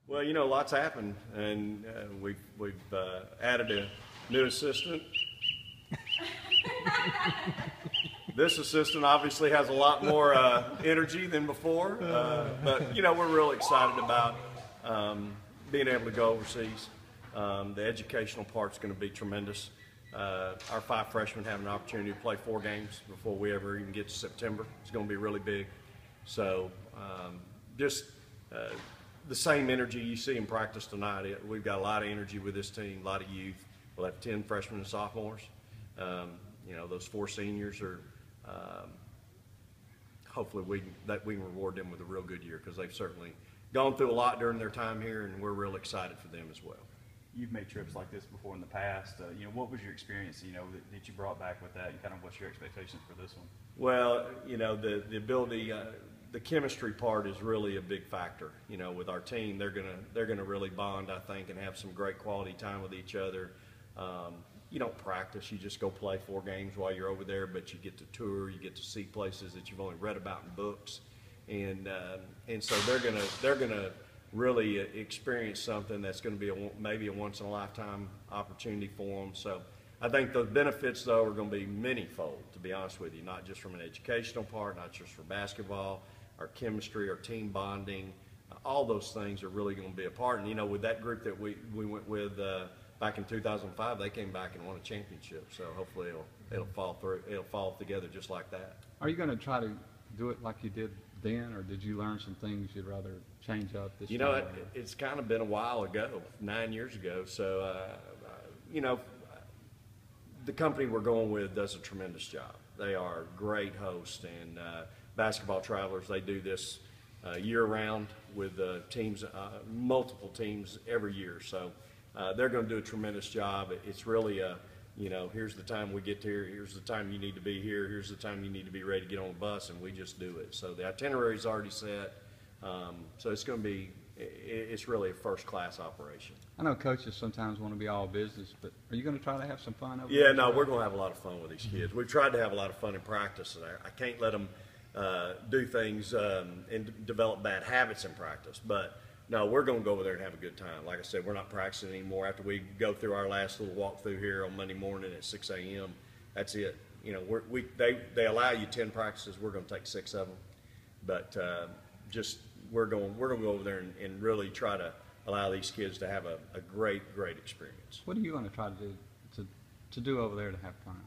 Well, you know, lots happened, and we've added a new assistant. This assistant obviously has a lot more energy than before, but you know, we're really excited about being able to go overseas. The educational part's going to be tremendous. Our 5 freshmen have an opportunity to play 4 games before we ever even get to September. It's going to be really big. So just the same energy you see in practice tonight. We've got a lot of energy with this team, a lot of youth. We'll have 10 freshmen and sophomores. You know, those 4 seniors are, hopefully we can reward them with a real good year, because they've certainly gone through a lot during their time here, and we're real excited for them as well. You've made trips like this before in the past. You know, what was your experience, you know, that you brought back with that, and kind of what's your expectations for this one? Well, you know, the ability, the chemistry part is really a big factor. You know, with our team, they're gonna really bond, I think, and have some great quality time with each other. You don't practice; you just go play 4 games while you're over there. But you get to tour, you get to see places that you've only read about in books, and so they're gonna really experience something that's going to be maybe a once-in-a-lifetime opportunity for them. So I think the benefits, though, are going to be many-fold, to be honest with you, not just from an educational part, not just for basketball, our chemistry, our team bonding, all those things are really going to be a part. And, you know, with that group that we went with back in 2005, they came back and won a championship. So hopefully it'll fall together just like that. Are you going to try to do it like you did then, or did you learn some things you'd rather change up this time? You know, it's kind of been a while ago, 9 years ago. So, you know, the company we're going with does a tremendous job. They are great hosts, and Basketball Travelers, they do this year-round with teams, multiple teams every year. So they're going to do a tremendous job. It's really a, you know, here's the time we get here, here's the time you need to be here, here's the time you need to be ready to get on the bus, and we just do it. So the itinerary's already set. So it's going to be, it's really a first-class operation. I know coaches sometimes want to be all business, but are you going to try to have some fun over there? Yeah, no, well? We're going to have a lot of fun with these kids. We've tried to have a lot of fun in practice. I can't let them do things and develop bad habits in practice, but no, we're going to go over there and have a good time. Like I said, we're not practicing anymore. After we go through our last little walkthrough here on Monday morning at 6 a.m., that's it. You know, they allow you 10 practices. We're going to take 6 of them, but we're going to go over there and really try to allow these kids to have a great experience. What are you going to try to do to do over there to have fun?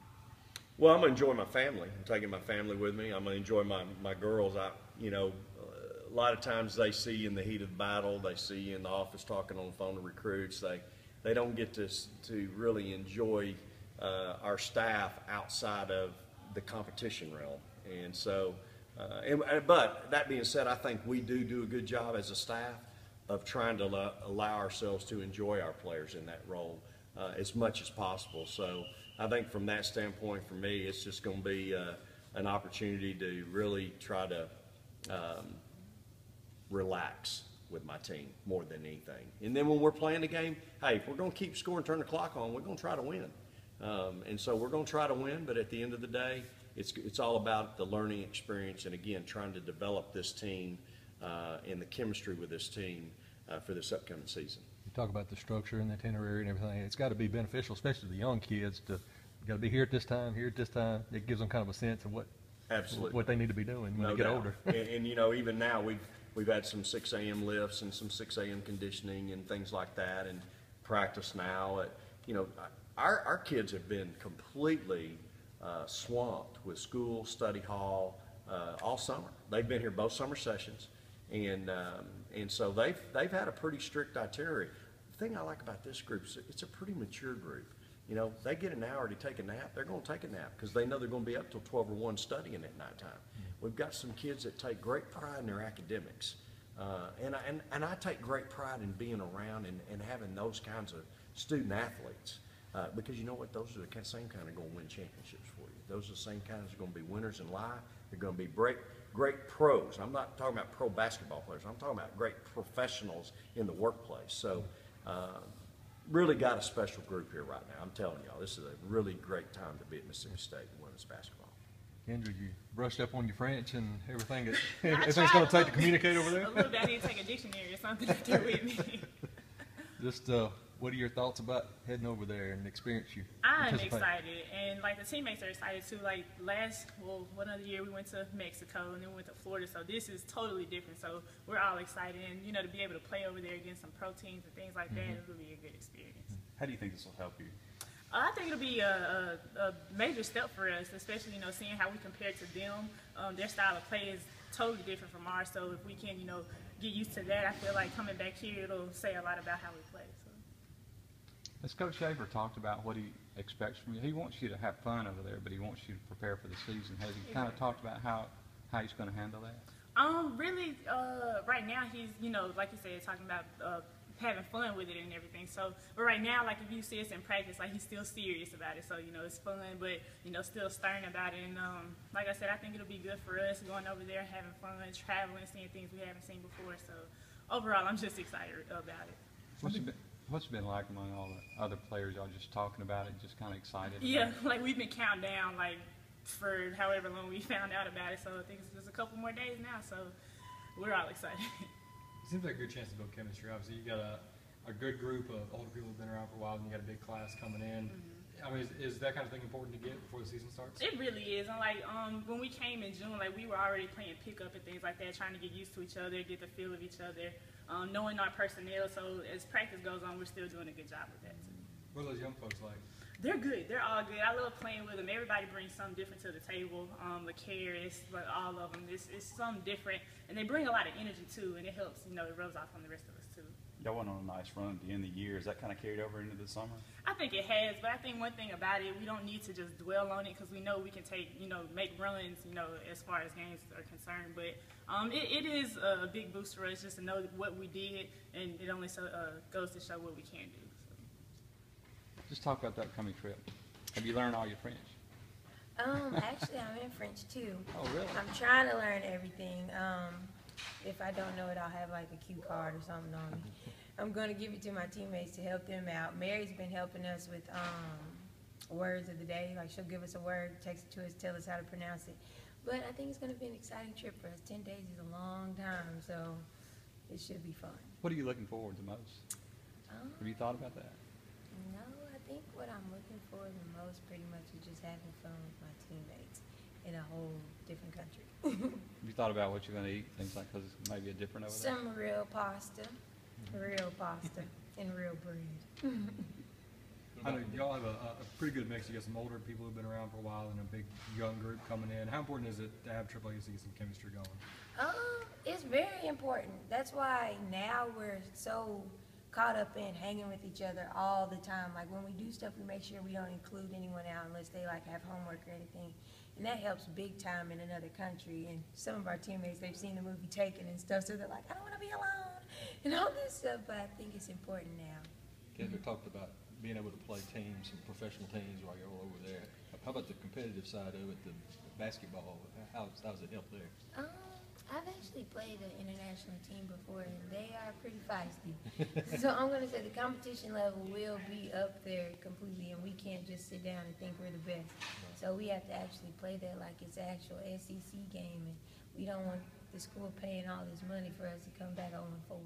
Well, I'm going to enjoy my family. I'm taking my family with me. I'm going to enjoy my girls. You know, a lot of times they see you in the heat of the battle. They see you in the office talking on the phone to recruits. They don't get to really enjoy our staff outside of the competition realm. And so, but that being said, I think we do a good job as a staff of trying to allow ourselves to enjoy our players in that role as much as possible. So I think from that standpoint, for me, it's just going to be an opportunity to really try to relax with my team more than anything. And then when we're playing the game, hey, if we're going to keep scoring, turn the clock on, we're going to try to win. And so we're going to try to win, but at the end of the day, it's all about the learning experience, and again, trying to develop this team and the chemistry with this team for this upcoming season. You talk about the structure and the itinerary and everything. It's got to be beneficial, especially the young kids, to got to be here at this time, here at this time. It gives them kind of a sense of what they need to be doing when they get older. And you know, even now we've had some 6 a.m. lifts and some 6 a.m. conditioning and things like that, and practice now. You know, our kids have been completely swamped with school, study hall, all summer. They've been here both summer sessions, and so they've had a pretty strict itinerary. The thing I like about this group is it's a pretty mature group. You know, they get an hour to take a nap, they're going to take a nap because they know they're going to be up till 12 or 1 studying at nighttime. We've got some kids that take great pride in their academics, and I take great pride in being around and having those kinds of student athletes. Because you know what, those are the same kind of going to win championships for you. Those are the same kinds that are going to be winners in life. They're going to be great pros. I'm not talking about pro basketball players. I'm talking about great professionals in the workplace. So really got a special group here right now. I'm telling y'all, this is a really great time to be at Mississippi State in women's basketball. Kendra, you brushed up on your French and everything. Yeah, Everything's going to take to communicate over there? A little bit. I need to take a dictionary or something up there with me. Just what are your thoughts about heading over there and experience you? I'm participate? excited, and like the teammates are excited too. Like one other year we went to Mexico and then we went to Florida, so this is totally different. So we're all excited, and to be able to play over there against some pro teams and things like that, it'll be a good experience. How do you think this will help you? I think it'll be a major step for us, especially seeing how we compare to them. Their style of play is totally different from ours, so if we can get used to that, I feel like coming back here it'll say a lot about how we play. So. As Coach Schaefer talked about what he expects from you, he wants you to have fun over there, but he wants you to prepare for the season. Has he kind of talked about how he's going to handle that? Really, right now he's, like you said, talking about having fun with it and everything. So, but right now, like if you see us in practice, like he's still serious about it. So, it's fun, but still stern about it. And like I said, I think it'll be good for us going over there, having fun, traveling, seeing things we haven't seen before. So, overall, I'm just excited about it. What's it been like among all the other players? Y'all just talking about it, just kind of excited? Yeah, like we've been counting down like for however long we found out about it. So I think it's just a couple more days now. So we're all excited. It seems like a good chance to build chemistry. Obviously, you got a good group of older people who've been around for a while, and you got a big class coming in. I mean, is that kind of thing important to get before the season starts? It really is. And like when we came in June, like we were already playing pickup and things like that, trying to get used to each other, get the feel of each other, knowing our personnel. So as practice goes on, we're still doing a good job with that too. What are those young folks like? They're good. They're all good. I love playing with them. Everybody brings something different to the table. Lacaris, like all of them, it's something different, and they bring a lot of energy too, and it helps. It rubs off on the rest of us too. Y'all went on a nice run at the end of the year. Is that kind of carried over into the summer? I think it has, but I think one thing about it, we don't need to just dwell on it because we know we can take, make runs, as far as games are concerned. But it is a big boost for us just to know what we did, and it only goes to show what we can do. So. Just talk about the upcoming trip. Have you learned all your French? Actually, I'm in French too. Oh, really? I'm trying to learn everything. If I don't know it, I'll have like a cue card or something on me. I'm going to give it to my teammates to help them out. Mary's been helping us with words of the day. Like she'll give us a word, text it to us, tell us how to pronounce it. But I think it's going to be an exciting trip for us. 10 days is a long time, so it should be fun. What are you looking forward to most? Have you thought about that? No, I think what I'm looking for the most pretty much is just having fun with my teammates in a whole different country. Have you thought about what you're going to eat, things like, because it might be a different over there? Some real pasta, and real bread. I know y'all have a pretty good mix. You got some older people who've been around for a while and a big young group coming in. How important is it to have Triple A to get some chemistry going? It's very important. That's why now we're so caught up in hanging with each other all the time. Like when we do stuff, we make sure we don't include anyone out unless they like have homework or anything. And that helps big time in another country. And some of our teammates, they've seen the movie Taken and stuff, so they're like, I don't want to be alone and all this stuff. But I think it's important now. Kendra talked about being able to play teams, some professional teams while you're all over there. How about the competitive side of it, the basketball? How's it help there? I've actually played an international team before, and they are pretty feisty. So I'm going to say the competition level will be up there completely, and we can't just sit down and think we're the best. So we have to actually play that like it's an actual SEC game, and we don't want the school paying all this money for us to come back 0-4.